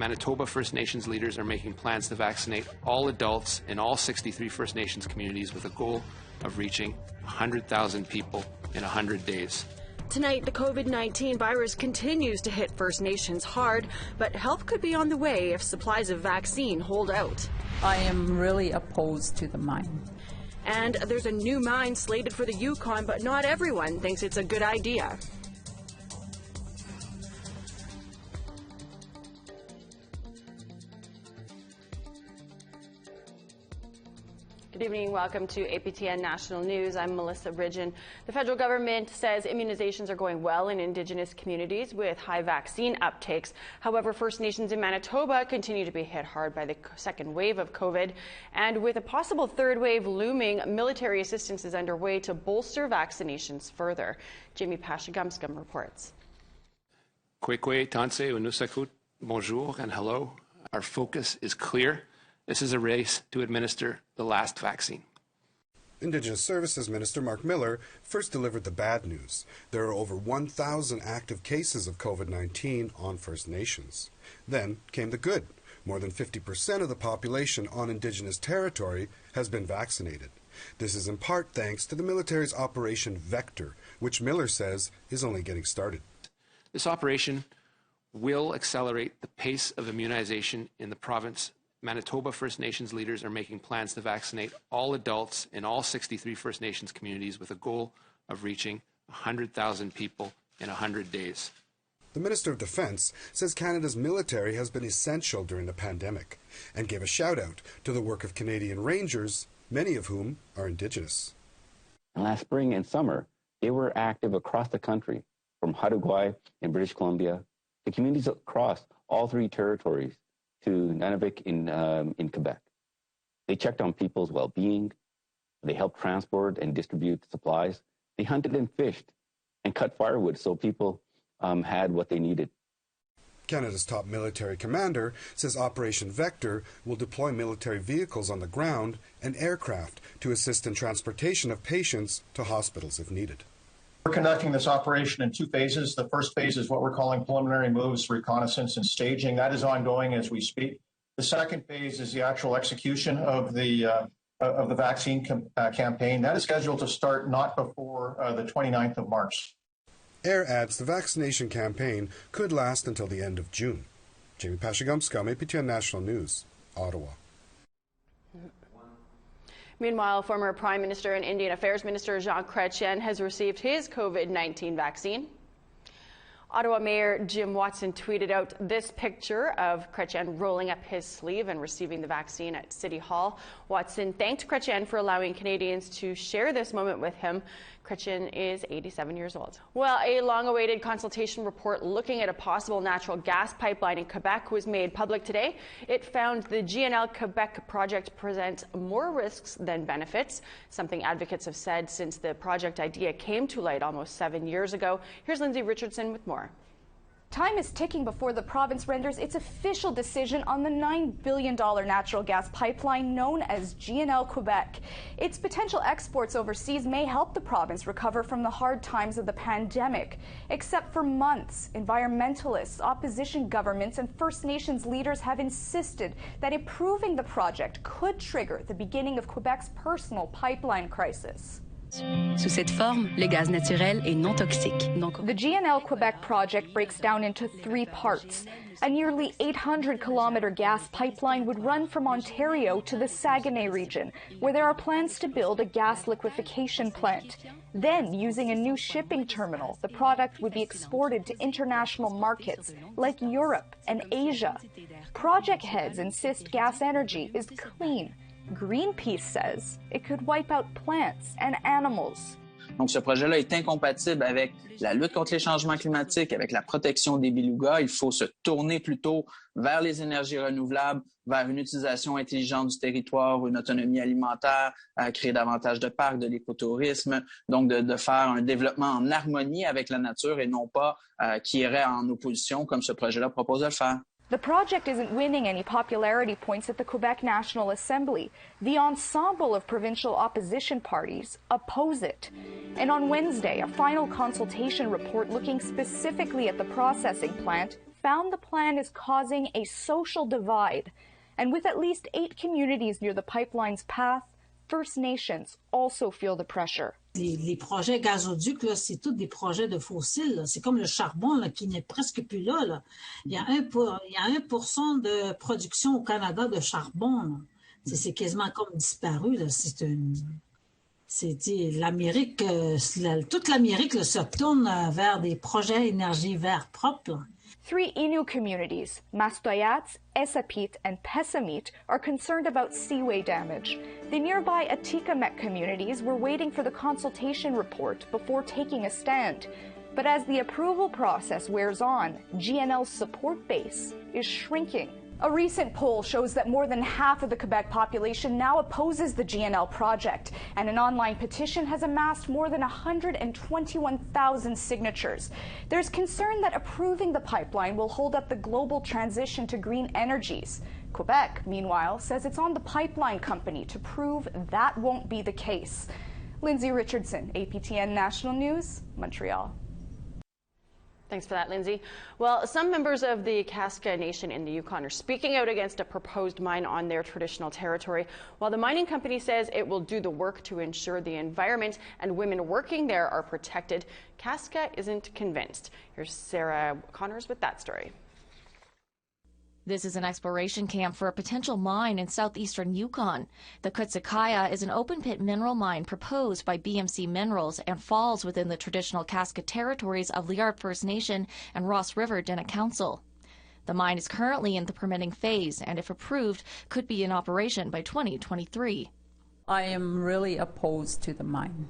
Manitoba First Nations leaders are making plans to vaccinate all adults in all 63 First Nations communities with a goal of reaching 100,000 people in 100 days. Tonight, the COVID-19 virus continues to hit First Nations hard, but help could be on the way if supplies of vaccine hold out. I am really opposed to the mine. And there's a new mine slated for the Yukon, but not everyone thinks it's a good idea. Good evening. Welcome to APTN National News. I'm Melissa Ridgen. The federal government says immunizations are going well in Indigenous communities with high vaccine uptakes. However, First Nations in Manitoba continue to be hit hard by the second wave of COVID. And with a possible third wave looming, military assistance is underway to bolster vaccinations further. Jamie Pashagumskum reports. Kwekwe, Tanse, Unusakut, bonjour and hello. Our focus is clear. This is a race to administer the last vaccine. Indigenous Services Minister Mark Miller first delivered the bad news. There are over 1,000 active cases of COVID-19 on First Nations. Then came the good. More than 50% of the population on Indigenous territory has been vaccinated. This is in part thanks to the military's Operation Vector, which Miller says is only getting started. This operation will accelerate the pace of immunization in the province. Manitoba First Nations leaders are making plans to vaccinate all adults in all 63 First Nations communities with a goal of reaching 100,000 people in 100 days. The Minister of Defence says Canada's military has been essential during the pandemic and gave a shout-out to the work of Canadian Rangers, many of whom are Indigenous. Last spring and summer, they were active across the country, from Haudenosaunee in British Columbia to communities across all three territories, to Nunavik in Quebec. They checked on people's well-being. They helped transport and distribute supplies. They hunted and fished and cut firewood so people had what they needed. Canada's top military commander says Operation Vector will deploy military vehicles on the ground and aircraft to assist in transportation of patients to hospitals if needed. We're conducting this operation in two phases. The first phase is what we're calling preliminary moves, reconnaissance, and staging. That is ongoing as we speak. The second phase is the actual execution of the vaccine campaign. That is scheduled to start not before the 29th of March. AIR adds the vaccination campaign could last until the end of June. Jamie Pashagumskum, APTN National News, Ottawa. Meanwhile, former Prime Minister and Indian Affairs Minister Jean Chrétien has received his COVID-19 vaccine. Ottawa Mayor Jim Watson tweeted out this picture of Chrétien rolling up his sleeve and receiving the vaccine at City Hall. Watson thanked Chrétien for allowing Canadians to share this moment with him. Chrétien is 87 years old. Well, a long-awaited consultation report looking at a possible natural gas pipeline in Quebec was made public today. It found the GNL Quebec project presents more risks than benefits, something advocates have said since the project idea came to light almost 7 years ago. Here's Lindsay Richardson with more. Time is ticking before the province renders its official decision on the $9 billion natural gas pipeline known as GNL Quebec. Its potential exports overseas may help the province recover from the hard times of the pandemic. Except for months, environmentalists, opposition governments, and First Nations leaders have insisted that approving the project could trigger the beginning of Quebec's personal pipeline crisis. Sous cette forme, le gaz naturel est non toxique. The GNL Quebec project breaks down into three parts. A nearly 800-kilometer gas pipeline would run from Ontario to the Saguenay region, where there are plans to build a gas liquefaction plant. Then, using a new shipping terminal, the product would be exported to international markets like Europe and Asia. Project heads insist gas energy is clean. Greenpeace says it could wipe out plants and animals. Donc, ce projet-là est incompatible avec la lutte contre les changements climatiques, avec la protection des belugas. Il faut se tourner plutôt vers les énergies renouvelables, vers une utilisation intelligente du territoire, une autonomie alimentaire, créer davantage de parcs, de l'écotourisme, donc de faire un développement en harmonie avec la nature et non pas qui irait en opposition comme ce projet-là propose de le faire. The project isn't winning any popularity points at the Quebec National Assembly. The ensemble of provincial opposition parties oppose it. And on Wednesday, a final consultation report looking specifically at the processing plant found the plan is causing a social divide. And with at least 8 communities near the pipeline's path, First Nations also feel the pressure. Les projets gazoducs, là, c'est tous des projets de fossiles, là. C'est comme le charbon là, qui n'est presque plus là, là. Il y a 1% de production au Canada de charbon. C'est quasiment comme disparu. Là. L'Amérique, toute l'Amérique se tourne vers des projets énergie verte propre. Là. 3 Innu communities, Mastoyats, Esapit, and Pessamit, are concerned about seaway damage. The nearby Atikamek communities were waiting for the consultation report before taking a stand. But as the approval process wears on, GNL's support base is shrinking. A recent poll shows that more than half of the Quebec population now opposes the GNL project, and an online petition has amassed more than 121,000 signatures. There's concern that approving the pipeline will hold up the global transition to green energies. Quebec, meanwhile, says it's on the pipeline company to prove that won't be the case. Lindsay Richardson, APTN National News, Montreal. Thanks for that, Lindsay. Well, some members of the Kaska Nation in the Yukon are speaking out against a proposed mine on their traditional territory, while the mining company says it will do the work to ensure the environment and women working there are protected. Kaska isn't convinced. Here's Sarah Connors with that story. This is an exploration camp for a potential mine in southeastern Yukon. The Kutsikaya is an open-pit mineral mine proposed by BMC Minerals and falls within the traditional Kaska territories of Liard First Nation and Ross River Dene Council. The mine is currently in the permitting phase and, if approved, could be in operation by 2023. I am really opposed to the mine.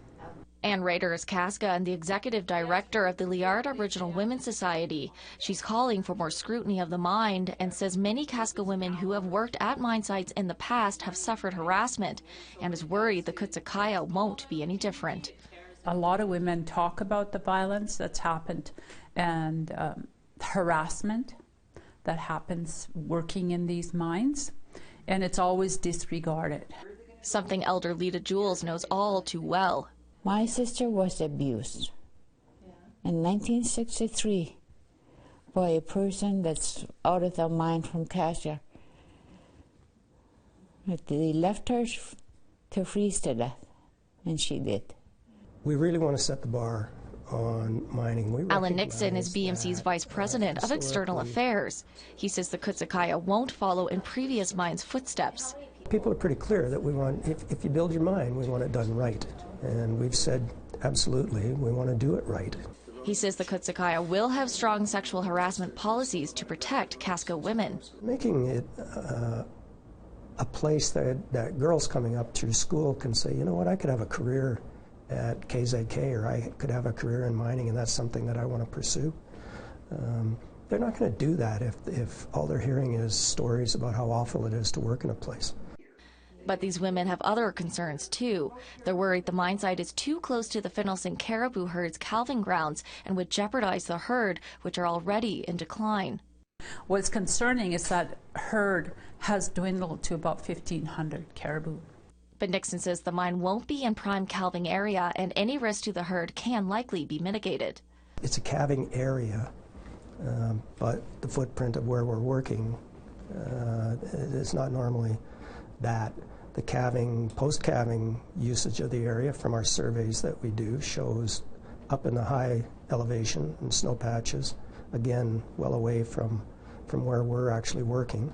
Ann Rader is Kaska and the executive director of the Liard Aboriginal Women's Society. She's calling for more scrutiny of the mine and says many Kaska women who have worked at mine sites in the past have suffered harassment and is worried the Kutsikaya won't be any different. A lot of women talk about the violence that's happened and harassment that happens working in these mines, and it's always disregarded. Something elder Lita Jules knows all too well. My sister was abused in 1963 by a person that's out of their mind from Kasia. They left her to freeze to death, and she did. We really want to set the bar on mining. Alan Nixon is BMC's Vice President of External Affairs. He says the Kutsikaya won't follow in previous mines' footsteps. People are pretty clear that we want, if you build your mine, we want it done right. And we've said, absolutely, we want to do it right. He says the Kutsikaya will have strong sexual harassment policies to protect Kaska women. Making it a place that girls coming up through school can say, you know what, I could have a career at KZK, or I could have a career in mining, and that's something that I want to pursue. They're not going to do that if all they're hearing is stories about how awful it is to work in a place. But these women have other concerns, too. They're worried the mine site is too close to the Finnelson caribou herd's calving grounds and would jeopardize the herd, which are already in decline. What's concerning is that herd has dwindled to about 1,500 caribou. But Nixon says the mine won't be in prime calving area, and any risk to the herd can likely be mitigated. It's a calving area, but the footprint of where we're working is not normally that. The calving, post-calving usage of the area from our surveys that we do shows up in the high elevation and snow patches, again, well away from where we're actually working.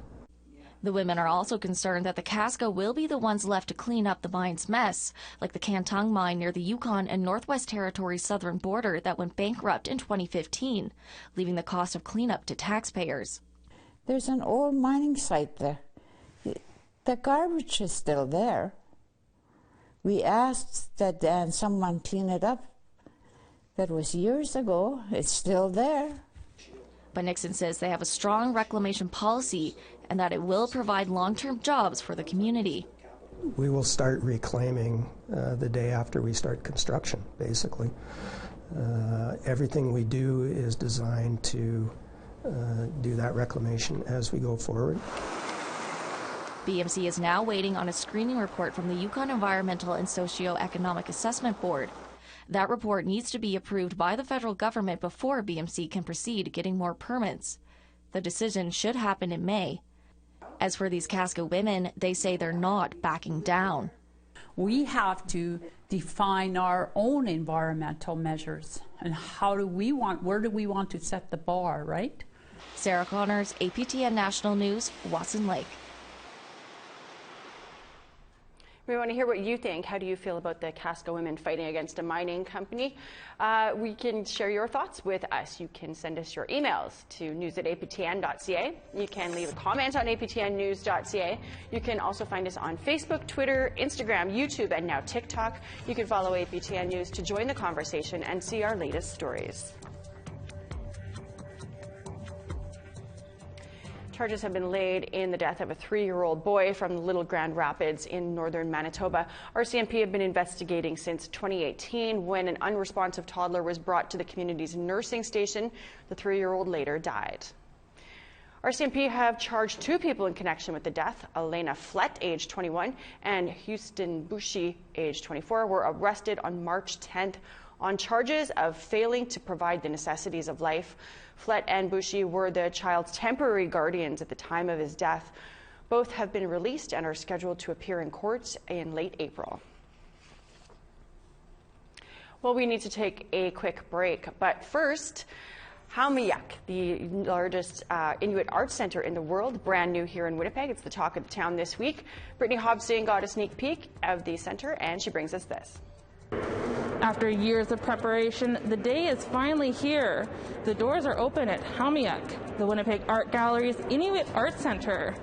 The women are also concerned that the Kaska will be the ones left to clean up the mine's mess, like the Kantong mine near the Yukon and Northwest Territories southern border that went bankrupt in 2015, leaving the cost of cleanup to taxpayers. There's an old mining site there. The garbage is still there. We asked that someone clean it up. That was years ago. It's still there. But Nixon says they have a strong reclamation policy and that it will provide long-term jobs for the community. We will start reclaiming the day after we start construction, basically. Everything we do is designed to do that reclamation as we go forward. BMC is now waiting on a screening report from the Yukon Environmental and Socio-Economic Assessment Board. That report needs to be approved by the federal government before BMC can proceed getting more permits. The decision should happen in May. As for these Casca women, they say they're not backing down. We have to define our own environmental measures and where do we want to set the bar, right? Sarah Connors, APTN National News, Watson Lake. We want to hear what you think. How do you feel about the Casca women fighting against a mining company? We can share your thoughts with us. You can send us your emails to news@aptn.ca. You can leave a comment on aptnnews.ca. You can also find us on Facebook, Twitter, Instagram, YouTube, and now TikTok. You can follow APTN News to join the conversation and see our latest stories. Charges have been laid in the death of a 3-year-old boy from Little Grand Rapids in northern Manitoba. RCMP have been investigating since 2018 when an unresponsive toddler was brought to the community's nursing station. The 3-year-old later died. RCMP have charged 2 people in connection with the death. Elena Flett, age 21, and Houston Bushy, age 24, were arrested on March 10th on charges of failing to provide the necessities of life. Flett and Bushy were the child's temporary guardians at the time of his death. Both have been released and are scheduled to appear in court in late April. Well, we need to take a quick break, but first, Haumiak, the largest Inuit arts center in the world, brand new here in Winnipeg. It's the talk of the town this week. Brittany Hobson got a sneak peek of the center, and she brings us this. After years of preparation, the day is finally here. The doors are open at Haumiak, the Winnipeg Art Gallery's Inuit Art Center.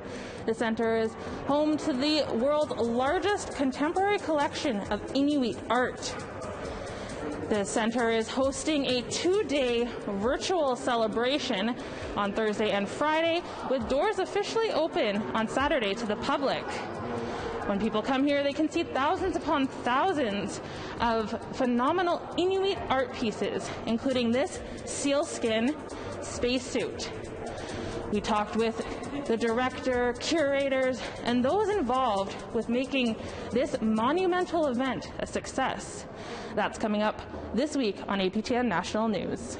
The center is home to the world's largest contemporary collection of Inuit art. The center is hosting a 2-day virtual celebration on Thursday and Friday, with doors officially open on Saturday to the public. When people come here, they can see thousands upon thousands of phenomenal Inuit art pieces, including this sealskin spacesuit. We talked with the director, curators, and those involved with making this monumental event a success. That's coming up this week on APTN National News.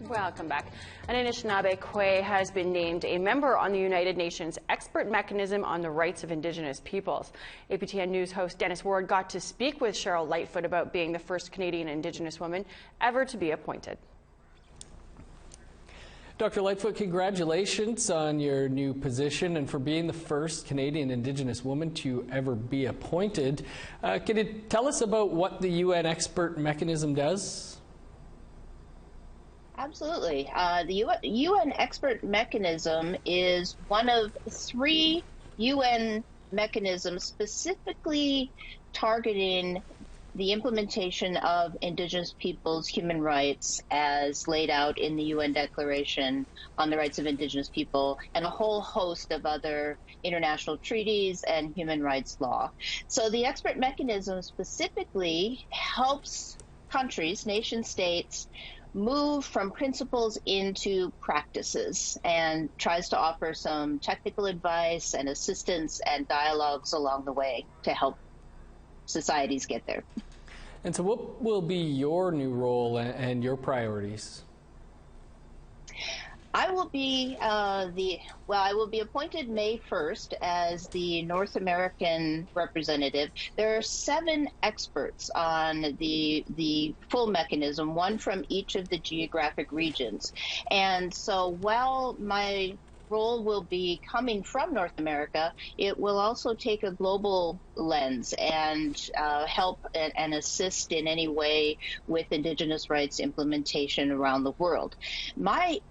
Welcome back. An Anishinaabe Kwe has been named a member on the United Nations Expert Mechanism on the Rights of Indigenous Peoples. APTN News host Dennis Ward got to speak with Cheryl Lightfoot about being the first Canadian Indigenous woman ever to be appointed. Dr. Lightfoot, congratulations on your new position and for being the first Canadian Indigenous woman to ever be appointed. Can you tell us about what the UN Expert Mechanism does? Absolutely. The UN Expert Mechanism is one of 3 UN mechanisms specifically targeting the implementation of Indigenous peoples' human rights as laid out in the UN Declaration on the Rights of Indigenous People and a whole host of other international treaties and human rights law. So the expert mechanism specifically helps countries, nation states, move from principles into practices and tries to offer some technical advice and assistance and dialogues along the way to help societies get there. And so what will be your new role and your priorities? I will be I will be appointed May 1st as the North American representative. There are 7 experts on the full mechanism, 1 from each of the geographic regions. And so while my role will be coming from North America, it will also take a global lens and help and assist in any way with Indigenous rights implementation around the world. My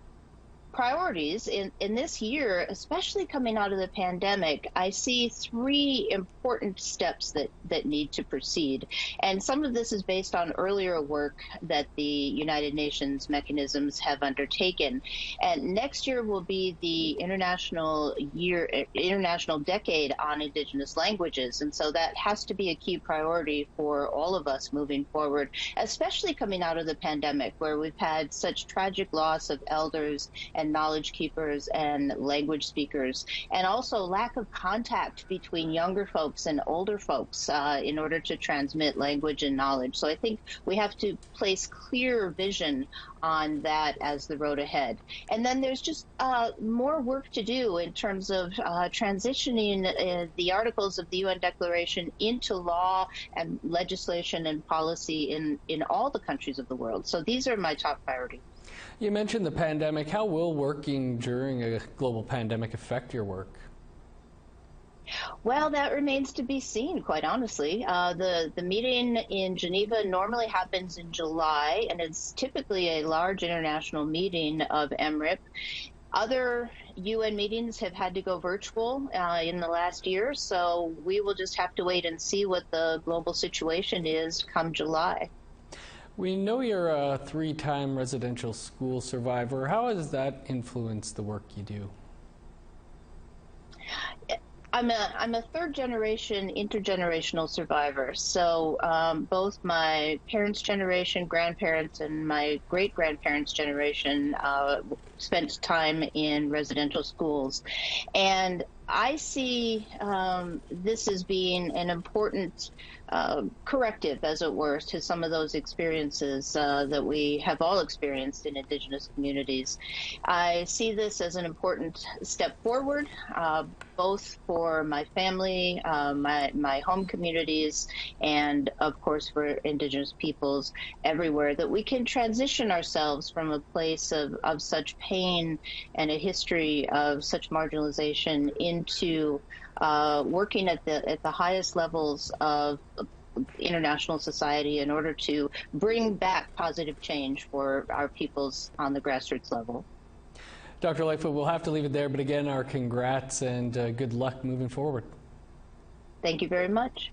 priorities in this year, especially coming out of the pandemic, I see three important steps that need to proceed. And some of this is based on earlier work that the United Nations mechanisms have undertaken. And next year will be the International Decade on Indigenous Languages. And so that has to be a key priority for all of us moving forward, especially coming out of the pandemic, where we've had such tragic loss of elders and knowledge keepers and language speakers, and also lack of contact between younger folks and older folks in order to transmit language and knowledge. So I think we have to place clear vision on that as the road ahead. And then there's just more work to do in terms of transitioning the articles of the UN Declaration into law and legislation and policy in all the countries of the world. So these are my top priorities. You mentioned the pandemic. How will working during a global pandemic affect your work? Well, that remains to be seen, quite honestly. The meeting in Geneva normally happens in July, and it's typically a large international meeting of MRIP. Other UN meetings have had to go virtual in the last year, so we will just have to wait and see what the global situation is come July. We know you're a 3-time residential school survivor. How has that influenced the work you do? I'm a third-generation intergenerational survivor. So both my parents' generation, grandparents, and my great-grandparents' generation spent time in residential schools. And I see this as being an important corrective, as it were, to some of those experiences that we have all experienced in Indigenous communities. I see this as an important step forward, both for my family, my home communities, and of course for Indigenous peoples everywhere, that we can transition ourselves from a place of such pain and a history of such marginalization into working at the highest levels of international society in order to bring back positive change for our peoples on the grassroots level. Dr. Lightfoot, we'll have to leave it there, but again, our congrats and good luck moving forward. Thank you very much.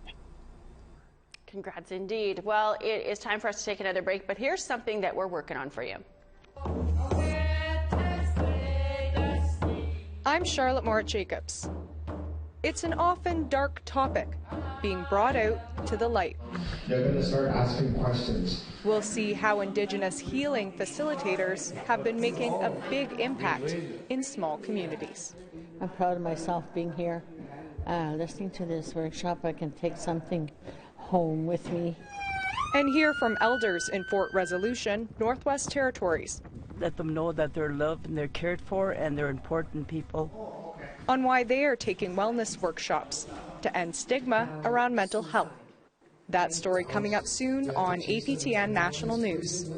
Congrats indeed. Well, it is time for us to take another break, but here's something that we're working on for you. I'm Charlotte Moritz-Jacobs. It's an often dark topic being brought out to the light. They're going to start asking questions. We'll see how Indigenous healing facilitators have been making a big impact in small communities. I'm proud of myself being here, listening to this workshop. I can take something home with me. And hear from elders in Fort Resolution, Northwest Territories. Let them know that they're loved and they're cared for and they're important people. On why they are taking wellness workshops to end stigma around mental health. That story coming up soon on APTN National News.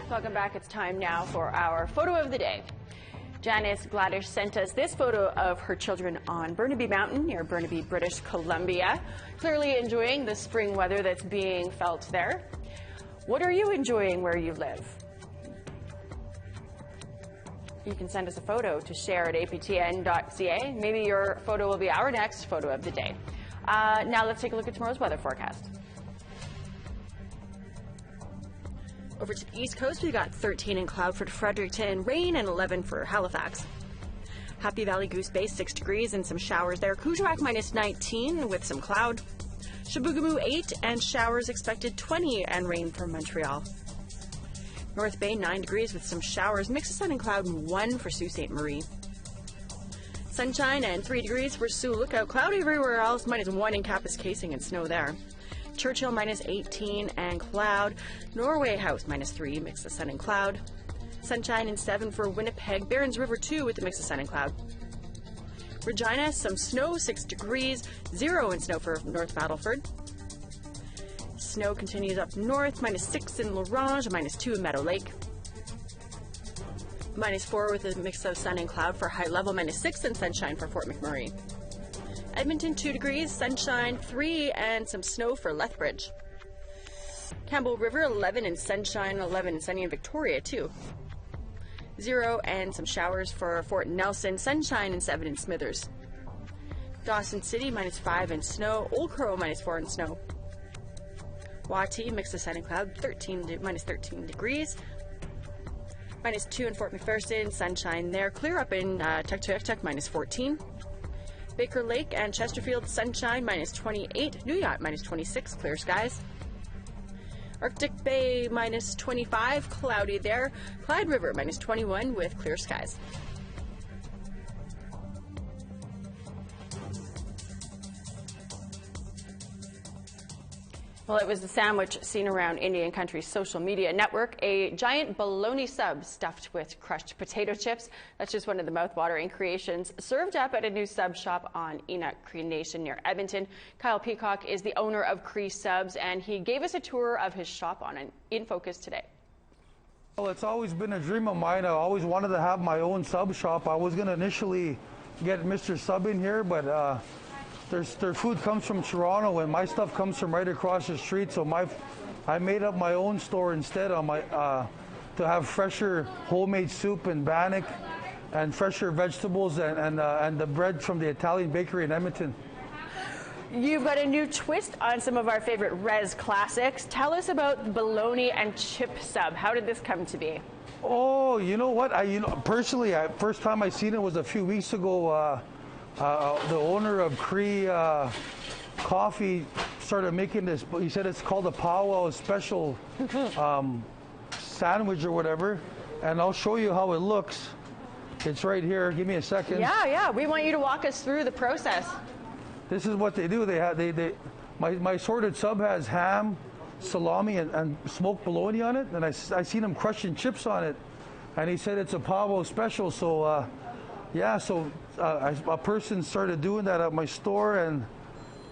Welcome back. It's time now for our photo of the day. Janice Gladish sent us this photo of her children on Burnaby Mountain near Burnaby, British Columbia. Clearly enjoying the spring weather that's being felt there. What are you enjoying where you live? You can send us a photo to share at aptn.ca. Maybe your photo will be our next photo of the day. Now let's take a look at tomorrow's weather forecast. Over to the East Coast, we got 13 in Cloudford, Fredericton, rain, and 11 for Halifax. Happy Valley, Goose Bay, 6 degrees and some showers there. Kuujjuaq minus 19 with some cloud. Chibougamau 8 and showers expected 20 and rain from Montreal. North Bay 9 degrees with some showers, mix of sun and cloud, and 1 for Sault Ste. Marie. Sunshine and 3 degrees for Sioux Lookout. Cloudy everywhere else, minus 1 in Kapuskasing and snow there. Churchill minus 18 and cloud. Norway House minus 3, mix of sun and cloud. Sunshine and 7 for Winnipeg. Barons River 2 with a mix of sun and cloud. Regina, some snow, 6 degrees. 0 in snow for North Battleford. Snow continues up north, minus 6 in La Ronge, minus 2 in Meadow Lake. -4 with a mix of sun and cloud for high level, -6 and sunshine for Fort McMurray. Edmonton 2 degrees, sunshine 3 and some snow for Lethbridge. Campbell River 11 and sunshine, 11 and sunny in Victoria too. 0 and some showers for Fort Nelson, sunshine and 7 in Smithers. Dawson City -5 and snow, Old Crow -4 and snow. Wauhee mix of sun and cloud, -13 degrees. -2 in Fort McPherson, sunshine there. Clear up in Tuktoyaktuk, -14. Baker Lake and Chesterfield, sunshine, -28. New Yacht, -26, clear skies. Arctic Bay, -25, cloudy there. Clyde River, -21 with clear skies. Well, it was the sandwich seen around Indian Country's social media network, a giant bologna sub stuffed with crushed potato chips. That's just one of the mouth-watering creations served up at a new sub shop on Enoch Cree Nation near Edmonton. Kyle Peacock is the owner of Cree Subs, and he gave us a tour of his shop on an In Focus today. Well, it's always been a dream of mine. I always wanted to have my own sub shop. I was going to initially get Mr. Sub in here, but their food comes from Toronto, and my stuff comes from right across the street. So I made up my own store instead on my to have fresher homemade soup and bannock, and fresher vegetables and the bread from the Italian bakery in Edmonton. You've got a new twist on some of our favorite Res classics. Tell us about the bologna and chip sub. How did this come to be? Oh, you know what? Personally, first time I seen it was a few weeks ago. The owner of Cree Coffee started making this. He said it's called a powwow special sandwich or whatever, and I'll show you how it looks. It's right here. Give me a second. Yeah. We want you to walk us through the process. This is what they do. My sorted sub has ham, salami, and smoked bologna on it, and I seen him crushing chips on it, and he said it's a powwow special. So. A person started doing that at my store, and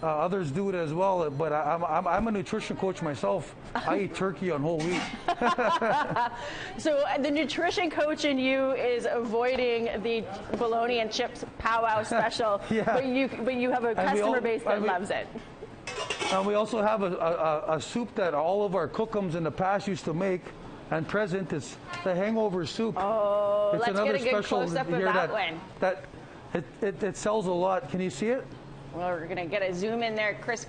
others do it as well. But I'm a nutrition coach myself. I eat turkey on whole wheat. So the nutrition coach in you is avoiding the bologna and chips powwow special, Yeah. but you have a customer base that loves it. And we also have a soup that all of our cookums in the past used to make. And present is the hangover soup. Oh, it's let's get a good close-up of that one. It sells a lot. Can you see it? Well, we're going to get a zoom in there. Chris,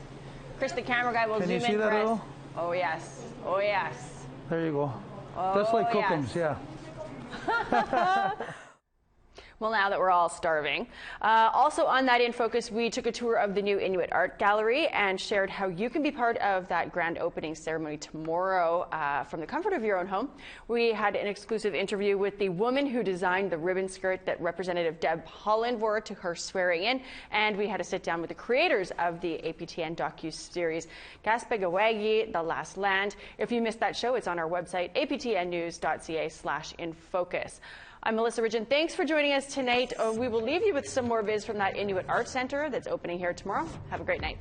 the camera guy, will zoom in for us. Can you see that at all? Oh, yes. Oh, yes. There you go. Just like cookums, yeah. Well, now that we're all starving. Also on that In Focus, we took a tour of the new Inuit Art Gallery and shared how you can be part of that grand opening ceremony tomorrow from the comfort of your own home. We had an exclusive interview with the woman who designed the ribbon skirt that Representative Deb Holland wore to her swearing in, and we had a sit down with the creators of the APTN docu-series Gaspegawagi, The Last Land. If you missed that show, it's on our website, aptnnews.ca/infocus. I'm Melissa Ridgen. Thanks for joining us tonight. We will leave you with some more viz from that Inuit Art Center that's opening here tomorrow. Have a great night.